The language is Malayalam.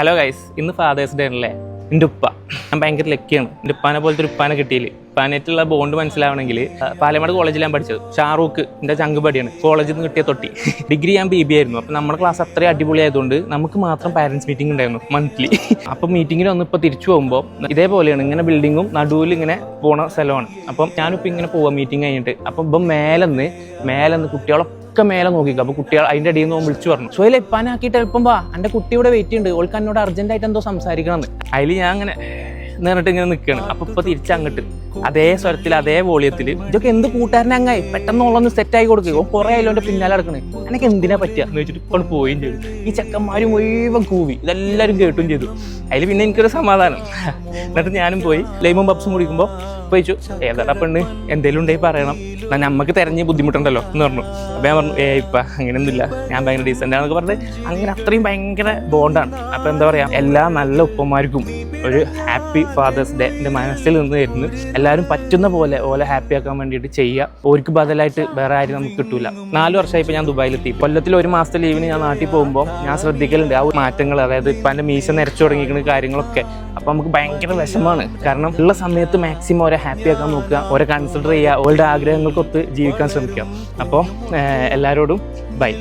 ഹലോ ഗൈസ്, ഇന്ന് ഫാദേഴ്സ് ഡേ ആണല്ലേ. എൻ്റെ ഉപ്പ ഞാൻ ഭയങ്കര ലക്കിയാണ്. എൻ്റെ ഉപ്പാനെ പോലത്തെ ഒരു ഉപ്പാനെ കിട്ടിയില്ല. ഉപ്പാനായിട്ടുള്ള ബോണ്ട് മനസ്സിലാവണമെങ്കിൽ പാലക്കാട് കോളേജിൽ ഞാൻ പഠിച്ചത്. ഷാറൂഖ് എൻ്റെ ചങ്കുപടിയാണ്. കോളേജിൽ നിന്ന് കിട്ടിയ തൊട്ടി. ഡിഗ്രി ഞാൻ BBA ആയിരുന്നു. അപ്പം നമ്മുടെ ക്ലാസ് അത്രയും അടിപൊളിയായതുകൊണ്ട് നമുക്ക് മാത്രം പാരൻസ് മീറ്റിംഗ് ഉണ്ടായിരുന്നു മന്ത്ലി. അപ്പം മീറ്റിങ്ങിൽ ഒന്ന് ഇപ്പോൾ തിരിച്ചു പോകുമ്പോൾ ഇതേപോലെയാണ്, ഇങ്ങനെ ബിൽഡിങ്ങും നടുവിൽ ഇങ്ങനെ പോണ സ്ഥലമാണ്. അപ്പം ഞാനിപ്പോൾ ഇങ്ങനെ പോവാം മീറ്റിംഗ് കഴിഞ്ഞിട്ട്. അപ്പം ഇപ്പം മേലെന്ന് കുട്ടികളൊക്കെ മേലെ നോക്കിക്കുക. അപ്പോൾ കുട്ടികൾ അതിൻ്റെ അടിയിൽ നിന്ന് വിളിച്ചു പറഞ്ഞു, സോയിലെ ഇപ്പാനാക്കിയിട്ട് എളുപ്പം വാ, എൻ്റെ കുട്ടിയുടെ വെയിറ്റ് ഉണ്ട്, ഓൾക്ക് എന്നോട് അർജൻറ്റായിട്ട് എന്തോ സംസാരിക്കണമെന്ന്. അതിൽ ഞാൻ അങ്ങനെ നേരിട്ട് ഇങ്ങനെ നിൽക്കുകയാണ്. അപ്പം ഇപ്പോൾ തിരിച്ചങ്ങോട്ട് അതേ സ്വരത്തിൽ അതേ വോളിയത്തിൽ ഇതൊക്കെ എന്ത് കൂട്ടുകാരനങ്ങായി പെട്ടെന്നുള്ളൊന്ന് സെറ്റായി കൊടുക്കുക. കുറേ ആയാലും എൻ്റെ പിന്നാലെ നടക്കണേ, എനിക്ക് എന്തിനാ പറ്റുക എന്ന് വെച്ചിട്ട് ഇപ്പോൾ പോവുകയും ചെയ്തു. ഈ ചെക്കന്മാർ മുഴുവൻ കൂവി, ഇതെല്ലാവരും കേട്ടും ചെയ്തു. അതിൽ പിന്നെ എനിക്കൊരു സമാധാനം. എന്നിട്ട് ഞാനും പോയി ലൈമും പപ്സും കുടിക്കുമ്പോൾ ചോദിച്ചു, ഏതാടാ പെണ്ണ്, എന്തെങ്കിലും ഉണ്ടെങ്കിൽ പറയണം, എന്നാൽ നമുക്ക് തിരഞ്ഞ് ബുദ്ധിമുട്ടുണ്ടല്ലോ എന്ന് പറഞ്ഞു. അപ്പോൾ ഞാൻ പറഞ്ഞു, ഇപ്പം അങ്ങനെയൊന്നുമില്ല, ഞാൻ ഭയങ്കര ഡീസൻ്റാണെന്നൊക്കെ പറഞ്ഞ് അങ്ങനെ അത്രയും ഭയങ്കര ബോണ്ടാണ്. അപ്പോൾ എന്താ പറയുക, എല്ലാ നല്ല ഉപ്പന്മാർക്കും ഒരു ഹാപ്പി ഫാദേഴ്സ് ഡേ എൻ്റെ മനസ്സിൽ നിന്ന് വരുന്നു. എല്ലാവരും പറ്റുന്ന പോലെ ഓലെ ഹാപ്പി ആക്കാൻ വേണ്ടിയിട്ട് ചെയ്യുക. ഓർക്ക് ബദലായിട്ട് വേറെ ആരും നമുക്ക് കിട്ടൂല. 4 വർഷമായി ഇപ്പോൾ ഞാൻ ദുബായിലെത്തി. കൊല്ലത്തിൽ 1 മാസത്തെ ലീവിന് ഞാൻ നാട്ടിൽ പോകുമ്പോൾ ഞാൻ ശ്രദ്ധിക്കലുണ്ട് ആ മാറ്റങ്ങൾ. അതായത് ഇപ്പം എൻ്റെ മീശ നിരച്ചു തുടങ്ങിയിരിക്കുന്ന കാര്യങ്ങളൊക്കെ. അപ്പോൾ നമുക്ക് ഭയങ്കര വിഷമമാണ്. കാരണം ഉള്ള സമയത്ത് മാക്സിമം ഓരെ ഹാപ്പി ആക്കാൻ നോക്കുക, ഓരെ കൺസിഡർ ചെയ്യുക, ഓരുടെ ആഗ്രഹങ്ങൾക്കൊത്ത് ജീവിക്കാൻ ശ്രമിക്കുക. അപ്പോൾ എല്ലാവരോടും ബൈ.